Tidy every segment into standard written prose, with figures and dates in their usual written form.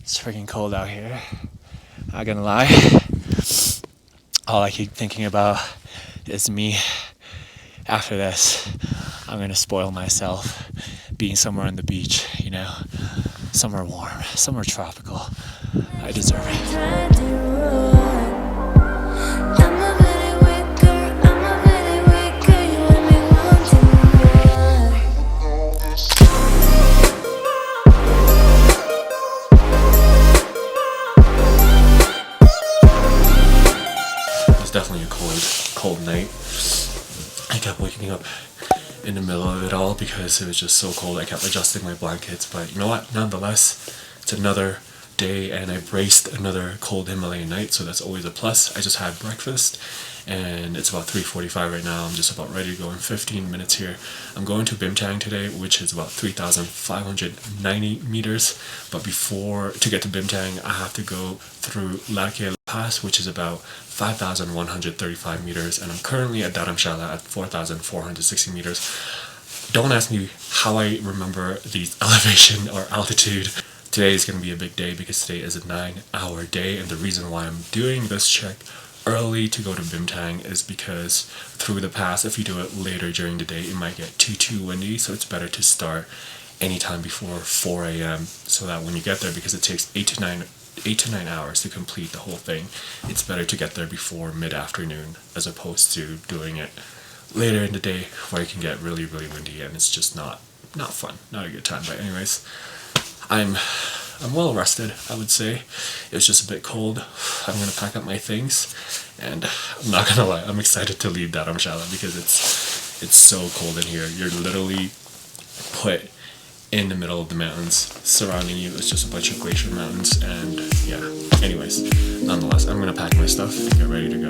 It's freaking cold out here. Not gonna lie. All I keep thinking about is me. After this, I'm gonna spoil myself being somewhere on the beach, you know, somewhere warm, somewhere tropical. I deserve it. Definitely a cold night. I kept waking up in the middle of it all because it was just so cold. I kept adjusting my blankets, but you know what, nonetheless, it's another day and I braced another cold Himalayan night, so that's always a plus. I just had breakfast and it's about 3:45 right now. I'm just about ready to go in 15 minutes here. I'm going to Bimtang today, which is about 3,590 meters, but to get to Bimtang I have to go through Larke Pass, which is about 5,135 meters, and I'm currently at Dharamshala at 4,460 meters. Don't ask me how I remember these elevation or altitude. Today is going to be a big day because today is a 9-hour day, and the reason why I'm doing this trek early to go to Bimtang is because through the pass, if you do it later during the day, it might get too windy, so it's better to start anytime before 4 a.m. so that when you get there, because it takes 8 to 9 hours to complete the whole thing, it's better to get there before mid-afternoon as opposed to doing it later in the day where it can get really windy and it's just not fun, not a good time. But anyways, I'm well rested, I would say. It was just a bit cold. I'm gonna pack up my things and I'm not gonna lie, I'm excited to leave Dharamshala because it's so cold in here. You're literally put in the middle of the mountains. Surrounding you is just a bunch of glacier mountains, and yeah, anyways, nonetheless, I'm gonna pack my stuff and get ready to go.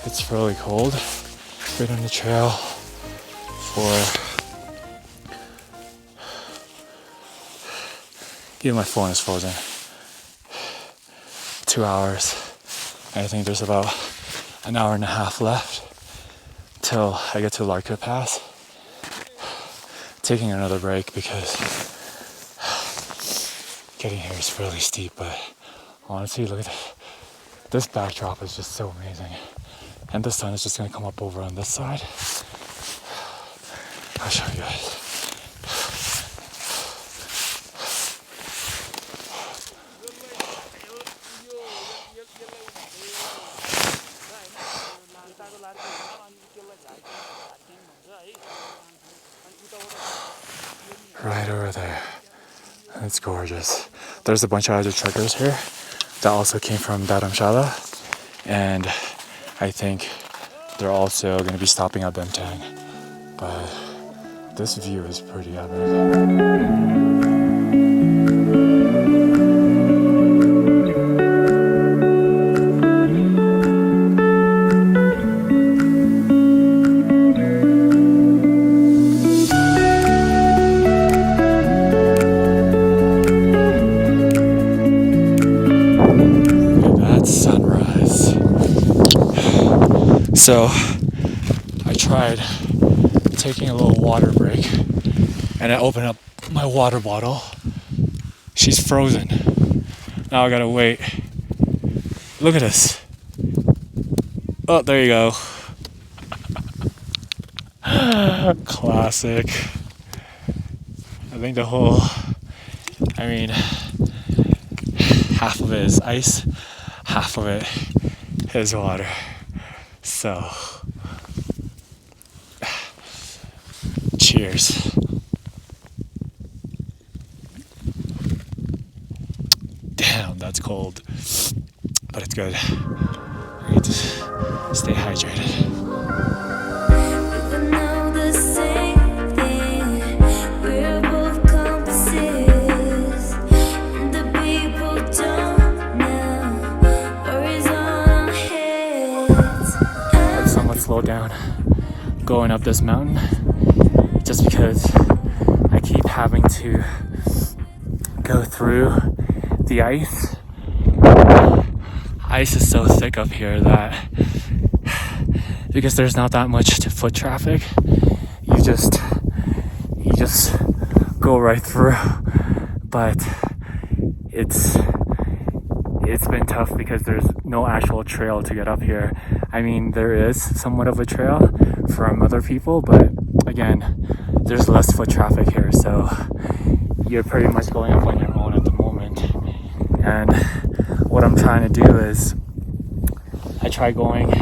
It's really cold. Been on the trail for even my phone is frozen. 2 hours. I think there's about an hour and a half left till I get to Larke Pass. Taking another break because getting here is really steep, but honestly, look at this backdrop is just so amazing. And the sun is just gonna come up over on this side. I'll show you guys. Right over there. It's gorgeous. There's a bunch of other trekkers here that also came from Dharamshala, and I think they're also going to be stopping at Bimtang, but this view is pretty amazing. So I tried taking a little water break and I opened up my water bottle. She's frozen. Now I gotta wait. Look at this. Oh, there you go. Classic. I think half of it is ice, half of it is water. So, cheers. Damn, that's cold, but it's good. I need to stay hydrated. Or is slow down going up this mountain just because I keep having to go through the ice. Ice is so thick up here that because there's not that much foot traffic, you just go right through. But it's been tough because there's no actual trail to get up here. I mean, there is somewhat of a trail from other people, but again, there's less foot traffic here, so you're pretty much going up on your own at the moment. And what I'm trying to do is I try going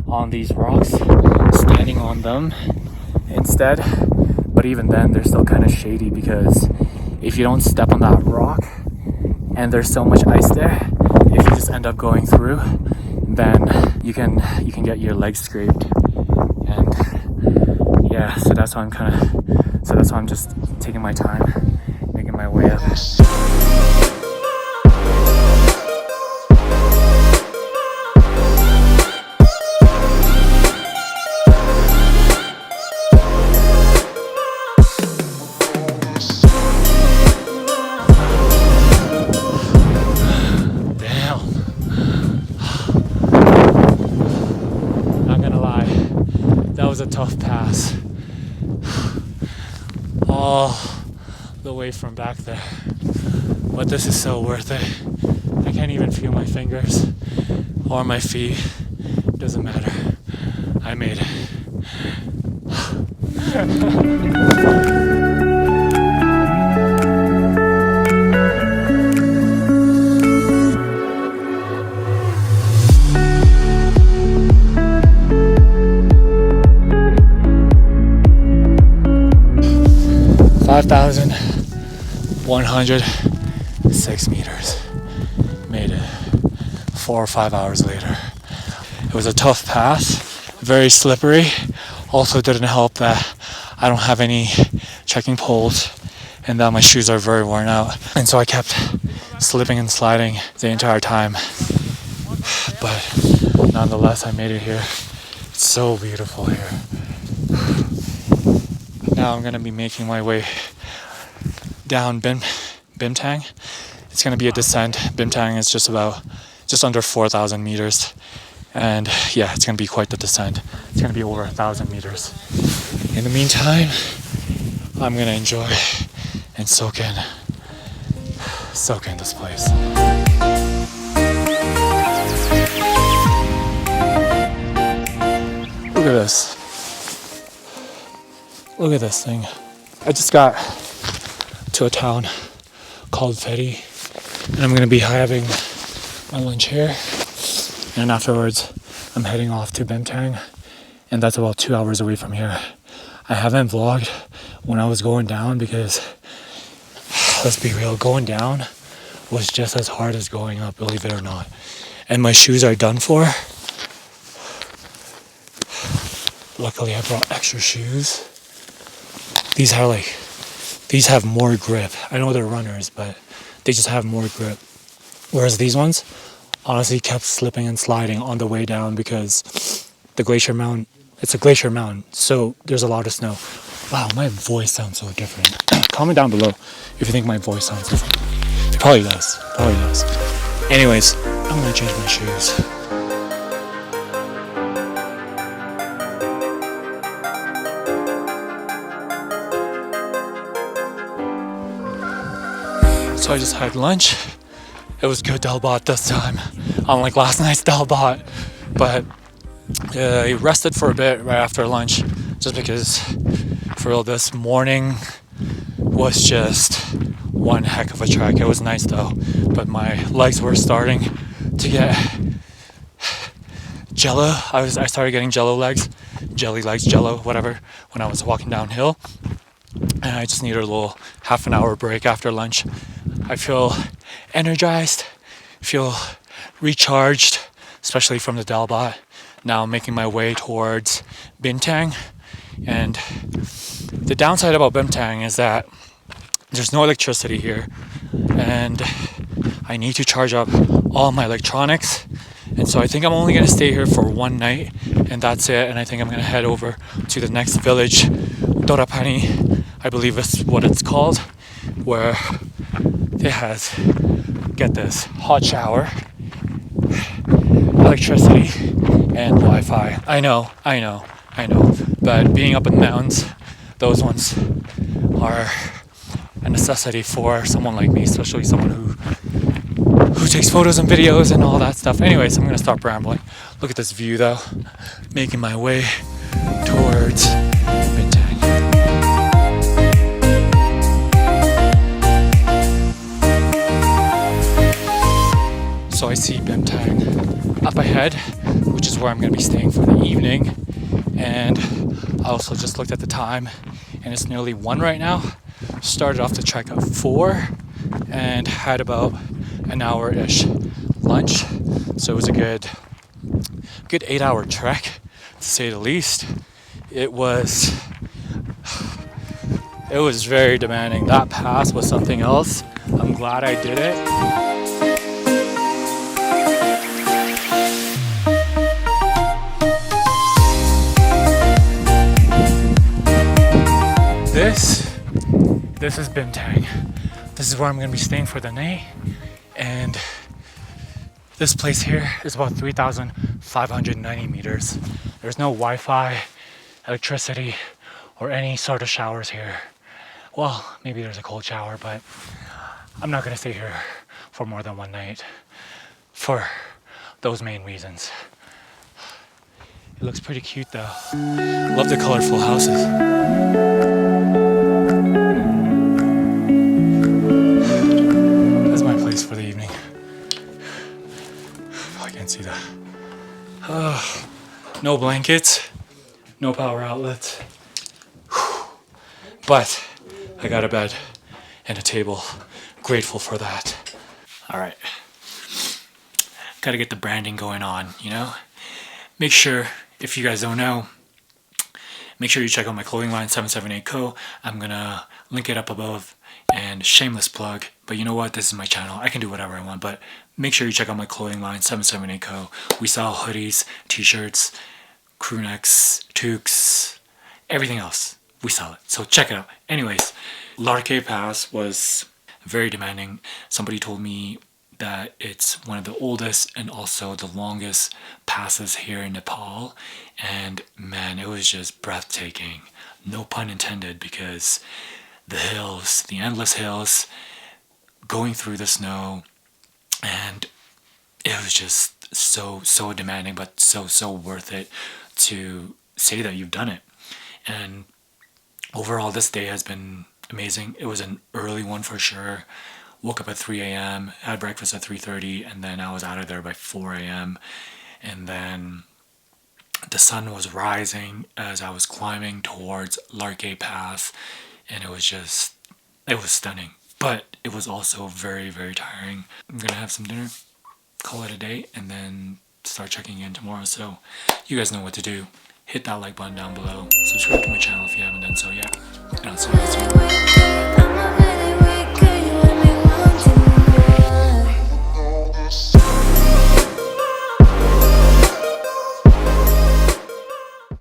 on these rocks, standing on them instead, but even then they're still kind of shady because if you don't step on that rock and there's so much ice there, if you just end up going through, then you can get your legs scraped. And yeah, so that's why I'm just taking my time, making my way up. 'That was a tough pass. All the way from back there. But this is so worth it. I can't even feel my fingers or my feet. Doesn't matter. I made it. (5,106 meters. Made it 4 or 5 hours later. It was a tough pass, very slippery. Also didn't help that I don't have any trekking poles and that my shoes are very worn out. And so I kept slipping and sliding the entire time. But nonetheless, I made it here. It's so beautiful here. Now I'm gonna be making my way down Bimtang. It's gonna be a descent. Bimtang is just under 4,000 meters. And yeah, it's gonna be quite the descent. It's gonna be over 1,000 meters. In the meantime, I'm gonna enjoy and soak in this place. Look at this. Look at this thing. I just got to a town called Fredji, and I'm gonna be having my lunch here, and afterwards I'm heading off to Bimtang, and that's about 2 hours away from here. I haven't vlogged when I was going down because, let's be real, going down was just as hard as going up, believe it or not. And my shoes are done for. Luckily I brought extra shoes. These have more grip. I know they're runners, but they just have more grip. Whereas these ones honestly kept slipping and sliding on the way down because the glacier mountain, it's a glacier mountain, so there's a lot of snow. Wow, my voice sounds so different. Comment down below if you think my voice sounds different. It probably does. Anyways, I'm gonna change my shoes. So I just had lunch. It was good dalbat this time, unlike last night's dalbat. But I rested for a bit right after lunch, just because for real this morning was just one heck of a trek. It was nice though, but my legs were starting to get jello. I started getting jello legs, jelly legs, jello, whatever, when I was walking downhill. And I just needed a little half an hour break after lunch. I feel energized, feel recharged, especially from the dalbat. Now I'm making my way towards Bimtang. And the downside about Bimtang is that there's no electricity here. And I need to charge up all my electronics And so I think I'm only gonna stay here for one night, and that's it. And I think I'm gonna head over to the next village, Dorapani, I believe is what it's called, where it has, get this, hot shower, electricity, and Wi-Fi. I know. But being up in the mountains, those ones are a necessity for someone like me, especially someone who takes photos and videos and all that stuff. Anyways, I'm gonna stop rambling. Look at this view though. Making my way towards Bintang. So I see Bintang up ahead, which is where I'm gonna be staying for the evening. And I also just looked at the time, and it's nearly 1 right now. Started off the trek at 4 and had about an hour-ish lunch. So it was a good 8-hour trek, to say the least. It was very demanding. That pass was something else. I'm glad I did it. This is Bintang. This is where I'm going to be staying for the night. And this place here is about 3,590 meters. There's no Wi-Fi, electricity, or any sort of showers here. Well, maybe there's a cold shower, but I'm not going to stay here for more than one night for those main reasons. It looks pretty cute though. Love the colorful houses. For the evening. I can't see that. No blankets, no power outlets. But I got a bed and a table. Grateful for that. All right. Gotta get the branding going on, you know? Make sure, if you guys don't know, make sure you check out my clothing line, 778 Co. I'm gonna link it up above. And shameless plug, but you know what, this is my channel, I can do whatever I want. But make sure you check out my clothing line, 778 Co. We sell hoodies, t-shirts, crew necks, toques, everything else, we sell it, so check it out. Anyways, Larke Pass was very demanding. Somebody told me that it's one of the oldest and also the longest passes here in Nepal, and man, it was just breathtaking, no pun intended, because the hills, the endless hills, going through the snow, and it was just so demanding, but so worth it to say that you've done it. And overall, this day has been amazing. It was an early one for sure. Woke up at 3 a.m., had breakfast at 3:30, and then I was out of there by 4 a.m. And then the sun was rising as I was climbing towards Larke Pass. And it was stunning, but it was also very tiring. I'm gonna have some dinner, call it a day, and then start checking in tomorrow. So you guys know what to do. Hit that like button down below, subscribe to my channel if you haven't done so yet, and I'll see you